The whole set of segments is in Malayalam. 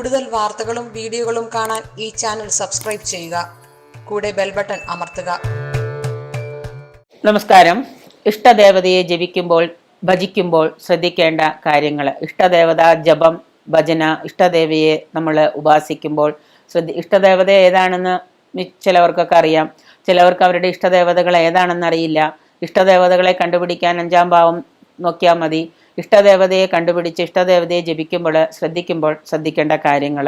കൂടുതൽ വാർത്തകളും വീഡിയോകളും കാണാൻ ഈ ചാനൽ സബ്സ്ക്രൈബ് ചെയ്യുക. കൂടെ ബെൽ ബട്ടൺ അമർത്തുക. നമസ്കാരം. ഇഷ്ടദേവതയെ ഭജിക്കുമ്പോൾ ശ്രദ്ധിക്കേണ്ട കാര്യങ്ങൾ. ഇഷ്ടദേവത ജപം, ഭജന, ഇഷ്ടദേവയെ നമ്മൾ ഉപാസിക്കുമ്പോൾ ഇഷ്ടദേവത ഏതാണെന്ന് ചിലവർക്കൊക്കെ അറിയാം, ചിലവർക്ക് അവരുടെ ഇഷ്ടദേവതകൾ ഏതാണെന്ന് അറിയില്ല. ഇഷ്ടദേവതകളെ കണ്ടുപിടിക്കാൻ 5-ാം ഭാവം നോക്കിയാൽ മതി. ഇഷ്ടദേവതയെ കണ്ടുപിടിച്ച് ഇഷ്ടദേവതയെ ജപിക്കുമ്പോൾ ശ്രദ്ധിക്കേണ്ട കാര്യങ്ങൾ.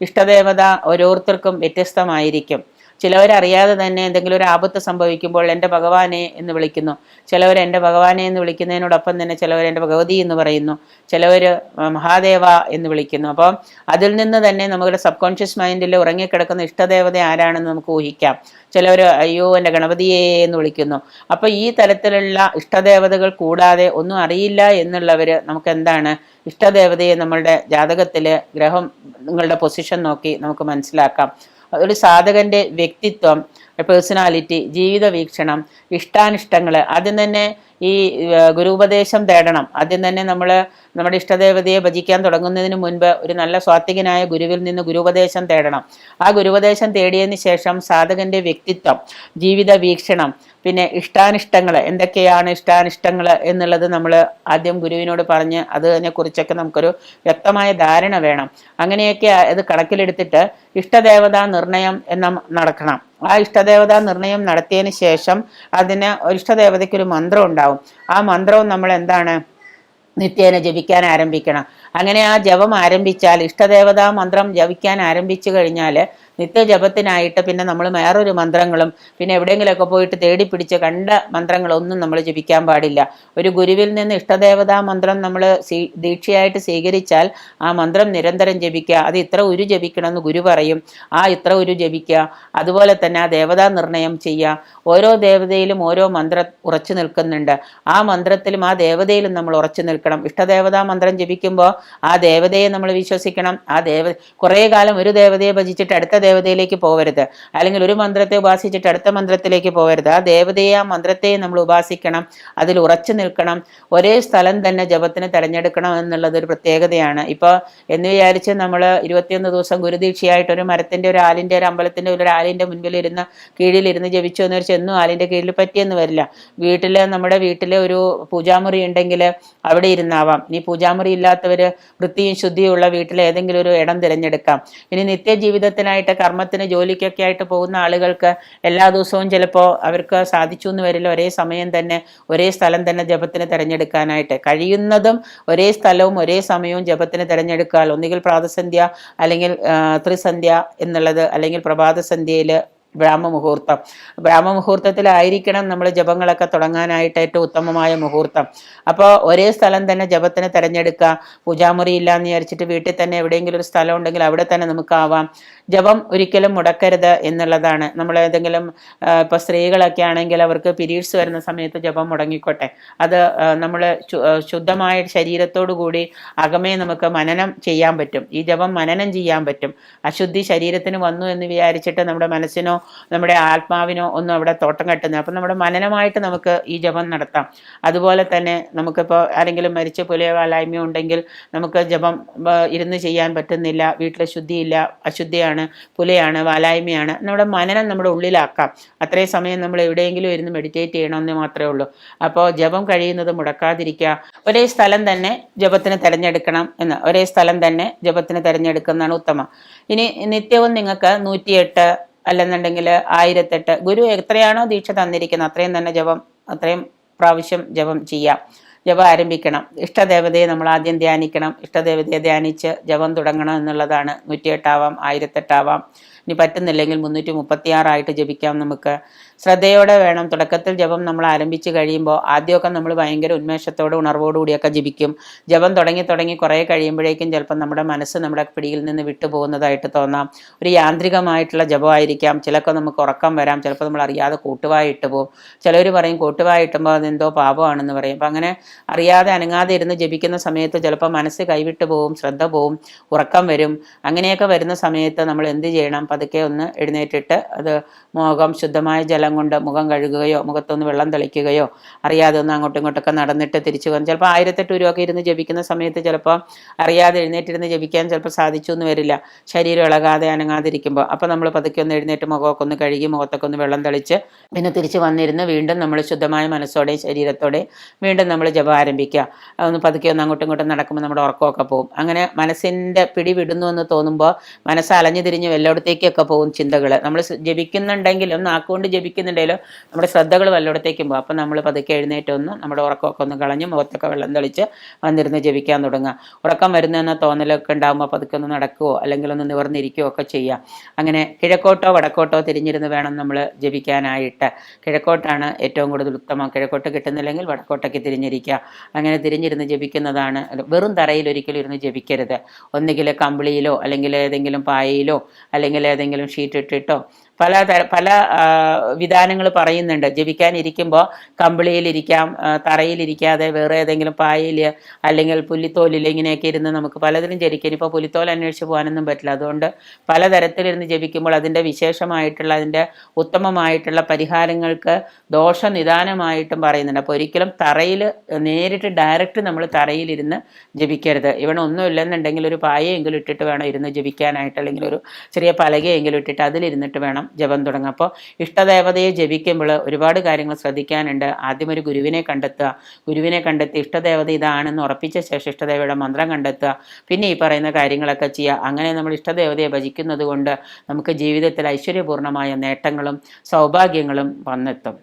ഇഷ്ടദേവത ഓരോരുത്തർക്കും വ്യത്യസ്തമായിരിക്കും. ചിലവരറിയാതെ തന്നെ എന്തെങ്കിലും ഒരു ആപത്ത് സംഭവിക്കുമ്പോൾ എൻ്റെ ഭഗവാനെ എന്ന് വിളിക്കുന്നു. ചിലവർ എൻ്റെ ഭഗവാനെ എന്ന് വിളിക്കുന്നതിനോടൊപ്പം തന്നെ ചിലവർ എൻ്റെ ഭഗവതി എന്ന് പറയുന്നു, ചിലവർ മഹാദേവ എന്ന് വിളിക്കുന്നു. അപ്പം അതിൽ നിന്ന് തന്നെ നമ്മുടെ സബ് കോൺഷ്യസ് മൈൻഡിൽ ഉറങ്ങിക്കിടക്കുന്ന ഇഷ്ടദേവത ആരാണെന്ന് നമുക്ക് ഊഹിക്കാം. ചിലവർ അയ്യോ എൻ്റെ ഗണപതിയെ എന്ന് വിളിക്കുന്നു. അപ്പോൾ ഈ തരത്തിലുള്ള ഇഷ്ടദേവതകൾ കൂടാതെ ഒന്നും അറിയില്ല എന്നുള്ളവർ നമുക്ക് എന്താണ് ഇഷ്ടദേവതയെ നമ്മളുടെ ജാതകത്തിൽ ഗ്രഹങ്ങളുടെ പൊസിഷൻ നോക്കി നമുക്ക് മനസ്സിലാക്കാം. ഒരു സാധകന്റെ വ്യക്തിത്വം, പേഴ്സണാലിറ്റി, ജീവിത വീക്ഷണം, ഇഷ്ടാനിഷ്ടങ്ങൾ, ആദ്യം തന്നെ ഈ ഗുരുപദേശം തേടണം. ആദ്യം തന്നെ നമ്മൾ നമ്മുടെ ഇഷ്ടദേവതയെ ഭജിക്കാൻ തുടങ്ങുന്നതിന് മുൻപ് ഒരു നല്ല സ്വാത്വികനായ ഗുരുവിൽ നിന്ന് ഗുരുപദേശം തേടണം. ആ ഗുരുപദേശം തേടിയതിന് ശേഷം സാധകന്റെ വ്യക്തിത്വം, ജീവിത വീക്ഷണം, പിന്നെ ഇഷ്ടാനിഷ്ടങ്ങൾ, എന്തൊക്കെയാണ് ഇഷ്ടാനിഷ്ടങ്ങൾ എന്നുള്ളത് നമ്മൾ ആദ്യം ഗുരുവിനോട് പറഞ്ഞ് അതിനെക്കുറിച്ചൊക്കെ നമുക്കൊരു വ്യക്തമായ ധാരണ വേണം. അങ്ങനെയൊക്കെ അത് കണക്കിലെടുത്തിട്ട് ഇഷ്ടദേവതാ നിർണയം നടക്കണം. ആ ഇഷ്ടദേവതാ നിർണയം നടത്തിയതിന് ശേഷം അതിന് ഇഷ്ടദേവതയ്ക്ക് ഒരു മന്ത്രം ഉണ്ടാവും. ആ മന്ത്രവും നമ്മൾ എന്താണ് നിത്യേന ജപിക്കാൻ ആരംഭിക്കണം. അങ്ങനെ ആ ജപം ആരംഭിച്ചാൽ, ഇഷ്ടദേവതാ മന്ത്രം ജപിക്കാൻ ആരംഭിച്ചു കഴിഞ്ഞാൽ നിത്യജപത്തിനായിട്ട് പിന്നെ നമ്മൾ വേറൊരു മന്ത്രങ്ങളും പിന്നെ എവിടെയെങ്കിലുമൊക്കെ പോയിട്ട് തേടി പിടിച്ച് കണ്ട മന്ത്രങ്ങളൊന്നും നമ്മൾ ജപിക്കാൻ പാടില്ല. ഒരു ഗുരുവിൽ നിന്ന് ഇഷ്ടദേവതാ മന്ത്രം നമ്മൾ ദീക്ഷയായിട്ട് സ്വീകരിച്ചാൽ ആ മന്ത്രം നിരന്തരം ജപിക്കുക. അത് ഇത്ര ഉരു ജപിക്കണമെന്ന് ഗുരു പറയും, ആ ഇത്ര ഉരു ജപിക്കുക. അതുപോലെ തന്നെ ആ ദേവതാ നിർണയം ചെയ്യുക. ഓരോ ദേവതയിലും ഓരോ മന്ത്രം ഉറച്ചു നിൽക്കുന്നുണ്ട്. ആ മന്ത്രത്തിലും ആ ദേവതയിലും നമ്മൾ ഉറച്ചു നിൽക്കണം. ഇഷ്ടദേവതാ മന്ത്രം ജപിക്കുമ്പോൾ ആ ദേവതയെ നമ്മൾ വിശ്വസിക്കണം. കുറേ കാലം ഒരു ദേവതയെ ഭജിച്ചിട്ട് അടുത്ത ദേവതയിലേക്ക് പോകരുത്, അല്ലെങ്കിൽ ഒരു മന്ത്രത്തെ ഉപാസിച്ചിട്ട് അടുത്ത മന്ത്രത്തിലേക്ക് പോകരുത്. ആ ദേവതയെ, ആ മന്ത്രത്തെ നമ്മൾ ഉപാസിക്കണം, അതിൽ ഉറച്ചു നിൽക്കണം. ഒരേ സ്ഥലം തന്നെ ജപത്തിന് തിരഞ്ഞെടുക്കണം എന്നുള്ളത് ഒരു പ്രത്യേകതയാണ്. ഇപ്പോൾ എന്ന് വിചാരിച്ച് നമ്മൾ 21 ദിവസം ഗുരുദീക്ഷയായിട്ട് ഒരു മരത്തിന്റെ, ഒരു ആലിന്റെ, ഒരു അമ്പലത്തിന്റെ ഒരു ആലിന്റെ മുൻപിലിരുന്ന് കീഴിലിരുന്ന് ജപിച്ചു എന്ന് വെച്ചാൽ എന്നും ആലിന്റെ കീഴിൽ പറ്റിയെന്ന് വരില്ല. നമ്മുടെ വീട്ടിലെ ഒരു പൂജാമുറി ഉണ്ടെങ്കിൽ അവിടെ ഇരുന്നാവാം. ഇനി പൂജാമുറി ഇല്ലാത്തവര് വൃത്തിയും ശുദ്ധിയും ഉള്ള വീട്ടിൽ ഏതെങ്കിലും ഒരു ഇടം തിരഞ്ഞെടുക്കാം. ഇനി നിത്യജീവിതത്തിനായിട്ട്, കർമ്മത്തിന്, ജോലിക്കൊക്കെ ആയിട്ട് പോകുന്ന ആളുകൾക്ക് എല്ലാ ദിവസവും ചിലപ്പോൾ അവർക്ക് സാധിച്ചു എന്ന് വരില്ല ഒരേ സമയം തന്നെ ഒരേ സ്ഥലം തന്നെ ജപത്തിന് തിരഞ്ഞെടുക്കാനായിട്ട്. കഴിയുന്നതും ഒരേ സ്ഥലവും ഒരേ സമയവും ജപത്തിന് തിരഞ്ഞെടുക്കുക. ഒന്നുകിൽ പ്രാതസന്ധ്യ, അല്ലെങ്കിൽ ത്രിസന്ധ്യ എന്നുള്ളത്, അല്ലെങ്കിൽ പ്രഭാതസന്ധ്യയിൽ ബ്രാഹ്മമുഹൂർത്തത്തിലായിരിക്കണം നമ്മൾ ജപങ്ങളൊക്കെ തുടങ്ങാനായിട്ട് ഏറ്റവും ഉത്തമമായ മുഹൂർത്തം. അപ്പോൾ ഒരേ സ്ഥലം തന്നെ ജപത്തിന് തിരഞ്ഞെടുക്കുക. പൂജാമുറി ഇല്ലാന്ന് വിചാരിച്ചിട്ട് വീട്ടിൽ തന്നെ എവിടെയെങ്കിലും ഒരു സ്ഥലം ഉണ്ടെങ്കിൽ അവിടെ തന്നെ നമുക്കാവാം. ജപം ഒരിക്കലും മുടക്കരുത് എന്നുള്ളതാണ്. നമ്മൾ ഏതെങ്കിലും ഇപ്പോൾ സ്ത്രീകളൊക്കെ ആണെങ്കിൽ അവർക്ക് പീരീഡ്സ് വരുന്ന സമയത്ത് ജപം മുടങ്ങിക്കോട്ടെ. അത് നമ്മൾ ശുദ്ധമായ ശരീരത്തോടു കൂടി അകമേ നമുക്ക് മനനം ചെയ്യാൻ പറ്റും. ഈ ജപം മനനം ചെയ്യാൻ പറ്റും. അശുദ്ധി ശരീരത്തിന് വന്നു എന്ന് വിചാരിച്ചിട്ട് നമ്മുടെ മനസ്സിനോ നമ്മുടെ ആത്മാവിനോ ഒന്നും അവിടെ തോട്ടം കെട്ടുന്നത്. അപ്പം നമ്മുടെ മനനമായിട്ട് നമുക്ക് ഈ ജപം നടത്താം. അതുപോലെ തന്നെ നമുക്കിപ്പോൾ ആരെങ്കിലും മരിച്ച പുലയോ വാലായ്മയോ ഉണ്ടെങ്കിൽ നമുക്ക് ജപം ഇരുന്ന് ചെയ്യാൻ പറ്റുന്നില്ല, വീട്ടിലെ ശുദ്ധിയില്ല, അശുദ്ധിയാണ്, പുലയാണ്, വാലായ്മയാണ്, നമ്മുടെ മനനം നമ്മുടെ ഉള്ളിലാക്കാം. അത്രയും സമയം നമ്മൾ എവിടെയെങ്കിലും ഇരുന്ന് മെഡിറ്റേറ്റ് ചെയ്യണമെന്ന് മാത്രമേ ഉള്ളൂ. അപ്പോൾ ജപം കഴിയുന്നത് മുടക്കാതിരിക്കുക. ഒരേ സ്ഥലം തന്നെ ജപത്തിന് തിരഞ്ഞെടുക്കണം ഒരേ സ്ഥലം തന്നെ ജപത്തിന് തിരഞ്ഞെടുക്കുന്നതാണ് ഉത്തമം. ഇനി നിത്യവും നിങ്ങൾക്ക് 108 അല്ലെന്നുണ്ടെങ്കിൽ 1008, ഗുരു എത്രയാണോ ദീക്ഷ തന്നിരിക്കുന്നത് അത്രയും തന്നെ അത്രയും പ്രാവശ്യം ജപം ചെയ്യാം. ജപം ആരംഭിക്കണം. ഇഷ്ടദേവതയെ നമ്മൾ ആദ്യം ധ്യാനിക്കണം. ഇഷ്ടദേവതയെ ധ്യാനിച്ച് ജപം തുടങ്ങണം എന്നുള്ളതാണ്. 108 ആവാം, 1008 ആവാം. ഇനി പറ്റുന്നില്ലെങ്കിൽ 336 ജപിക്കാം. നമുക്ക് ശ്രദ്ധയോടെ വേണം. തുടക്കത്തിൽ ജപം നമ്മൾ ആരംഭിച്ച് കഴിയുമ്പോൾ ആദ്യമൊക്കെ നമ്മൾ ഭയങ്കര ഉന്മേഷത്തോടെ ഉണർവോടുകൂടിയൊക്കെ ജപിക്കും. ജപം തുടങ്ങി കുറേ കഴിയുമ്പോഴേക്കും ചിലപ്പോൾ നമ്മുടെ മനസ്സ് നമ്മുടെ പിടിയിൽ നിന്ന് വിട്ടുപോകുന്നതായിട്ട് തോന്നാം. ഒരു യാന്ത്രികമായിട്ടുള്ള ജപമായിരിക്കാം. ചിലപ്പോൾ നമുക്ക് ഉറക്കം വരാം. ചിലപ്പോൾ നമ്മൾ അറിയാതെ കൂട്ടുവായിട്ട് പോകും. ചിലർ പറയും കൂട്ടുവായിട്ടുമ്പോൾ അതെന്തോ പാപമാണെന്ന് പറയും. അപ്പം അങ്ങനെ അറിയാതെ അനങ്ങാതെ ഇരുന്ന് ജപിക്കുന്ന സമയത്ത് ചിലപ്പോൾ മനസ്സ് കൈവിട്ട് പോവും, ശ്രദ്ധ പോവും, ഉറക്കം വരും. അങ്ങനെയൊക്കെ വരുന്ന സമയത്ത് നമ്മൾ എന്ത് ചെയ്യണം? പതുക്കെ ഒന്ന് എഴുന്നേറ്റിട്ട് അത് മുഖം ശുദ്ധമായ ജലം കൊണ്ട് മുഖം കഴുകുകയോ മുഖത്തൊന്ന് വെള്ളം തെളിക്കുകയോ അറിയാതെ ഒന്ന് അങ്ങോട്ടും ഇങ്ങോട്ടൊക്കെ നടന്നിട്ട് തിരിച്ചു വന്ന് ചിലപ്പോൾ 1008 രൂപയൊക്കെ ഇരുന്ന് ജപിക്കുന്ന സമയത്ത് ചിലപ്പോൾ അറിയാതെ എഴുന്നേറ്റിരുന്ന് ജപിക്കാൻ ചിലപ്പോൾ സാധിച്ചു എന്ന് വരില്ല, ശരീരം ഇളകാതെ അനങ്ങാതിരിക്കുമ്പോൾ. അപ്പോൾ നമ്മൾ പതുക്കെ ഒന്ന് എഴുന്നേറ്റ് മുഖമൊക്കെ ഒന്ന് കഴുകി മുഖത്തൊക്കെ ഒന്ന് വെള്ളം തെളിച്ച് പിന്നെ തിരിച്ച് വന്നിരുന്ന് വീണ്ടും നമ്മൾ ശുദ്ധമായ മനസ്സോടെയും ശരീരത്തോടെയും വീണ്ടും നമ്മൾ ജപം ആരംഭിക്കുക. ഒന്ന് പതുക്കെ ഒന്ന് അങ്ങോട്ടും ഇങ്ങോട്ടും നടക്കുമ്പോൾ നമ്മുടെ ഉറക്കമൊക്കെ പോകും. അങ്ങനെ മനസ്സിൻ്റെ പിടി വിടുന്നു എന്ന് തോന്നുമ്പോൾ മനസ്സ് അലഞ്ഞു തിരിഞ്ഞ് വല്ലയിടത്തേക്കൊക്കെ പോകും ചിന്തകൾ. നമ്മൾ ജപിക്കുന്നുണ്ടെങ്കിലും നാക്കുകൊണ്ട് ജപിക്കുന്നുണ്ടെങ്കിലും നമ്മുടെ ശ്രദ്ധകൾ വല്ലയിടത്തേക്കും പോകും. അപ്പം നമ്മൾ പതുക്കെ എഴുന്നേറ്റ് ഒന്ന് നമ്മുടെ ഉറക്കമൊക്കെ ഒന്ന് കളഞ്ഞ് മുഖത്തൊക്കെ വെള്ളം തെളിച്ച് വന്നിരുന്ന് ജപിക്കാൻ തുടങ്ങുക. ഉറക്കം വരുന്നതെന്ന തോന്നലൊക്കെ ഉണ്ടാകുമ്പോൾ പതുക്കെ ഒന്ന് നടക്കുകയോ അല്ലെങ്കിൽ ഒന്ന് നിവർന്നിരിക്കുകയോ ഒക്കെ ചെയ്യുക. അങ്ങനെ കിഴക്കോട്ടോ വടക്കോട്ടോ തിരിഞ്ഞിരുന്ന് വേണം നമ്മൾ ജപിക്കാനായിട്ട്. കിഴക്കോട്ടാണ് ഏറ്റവും കൂടുതൽ ഉത്തമം. കിഴക്കോട്ട് കിട്ടുന്നില്ലെങ്കിൽ വടക്കോട്ടേക്ക് തിരിഞ്ഞിരിക്കുക. അങ്ങനെ തിരിഞ്ഞിരുന്ന് ജപിക്കുന്നതാണ്. വെറും തറയിൽ ഒരിക്കലും ഇരുന്ന് ജപിക്കരുത്. ഒന്നുകിൽ കമ്പിളിയിലോ അല്ലെങ്കിൽ ഏതെങ്കിലും പായയിലോ അല്ലെങ്കിൽ ഏതെങ്കിലും ഷീറ്റ് ഇട്ടിട്ടോ പല വിധാനങ്ങൾ പറയുന്നുണ്ട്. ജപിക്കാനിരിക്കുമ്പോൾ കമ്പിളിയിലിരിക്കാം, തറയിലിരിക്കാതെ വേറെ ഏതെങ്കിലും പായയിൽ അല്ലെങ്കിൽ പുല്ലിത്തോലിൽ ഇങ്ങനെയൊക്കെ ഇരുന്ന് നമുക്ക് പലതിലും ജപിക്കാം. ഇപ്പോൾ പുലിത്തോൽ അന്വേഷിച്ച് പോകാനൊന്നും പറ്റില്ല. അതുകൊണ്ട് പലതരത്തിലിരുന്ന് ജപിക്കുമ്പോൾ അതിൻ്റെ വിശേഷമായിട്ടുള്ള അതിൻ്റെ ഉത്തമമായിട്ടുള്ള പരിഹാരങ്ങൾക്ക് ദോഷനിദാനമായിട്ടും പറയുന്നുണ്ട്. അപ്പോൾ ഒരിക്കലും തറയിൽ നേരിട്ട് ഡയറക്റ്റ് നമ്മൾ തറയിലിരുന്ന് ജപിക്കരുത്. ഇവിടെ ഒന്നും ഇല്ലെന്നുണ്ടെങ്കിൽ ഒരു പായയെങ്കിലും ഇട്ടിട്ട് വേണം ഇരുന്ന് ജപിക്കാനായിട്ട്, അല്ലെങ്കിൽ ഒരു ചെറിയ പലകയെങ്കിലും ഇട്ടിട്ട് അതിലിരുന്നിട്ട് വേണം ജപം തുടങ്ങുക. അപ്പോൾ ഇഷ്ടദേവതയെ ജപിക്കുമ്പോൾ ഒരുപാട് കാര്യങ്ങൾ ശ്രദ്ധിക്കാനുണ്ട്. ആദ്യം ഒരു ഗുരുവിനെ കണ്ടെത്തുക. ഗുരുവിനെ കണ്ടെത്തി ഇഷ്ടദേവത ഇതാണെന്ന് ഉറപ്പിച്ച ശേഷം ഇഷ്ടദേവയുടെ മന്ത്രം കണ്ടെത്തുക. പിന്നെ ഈ പറയുന്ന കാര്യങ്ങളൊക്കെ ചെയ്യുക. അങ്ങനെ നമ്മൾ ഇഷ്ടദേവതയെ ഭജിക്കുന്നത് കൊണ്ട് നമുക്ക് ജീവിതത്തിൽ ഐശ്വര്യപൂർണ്ണമായ നേട്ടങ്ങളും സൗഭാഗ്യങ്ങളും വന്നെത്തും.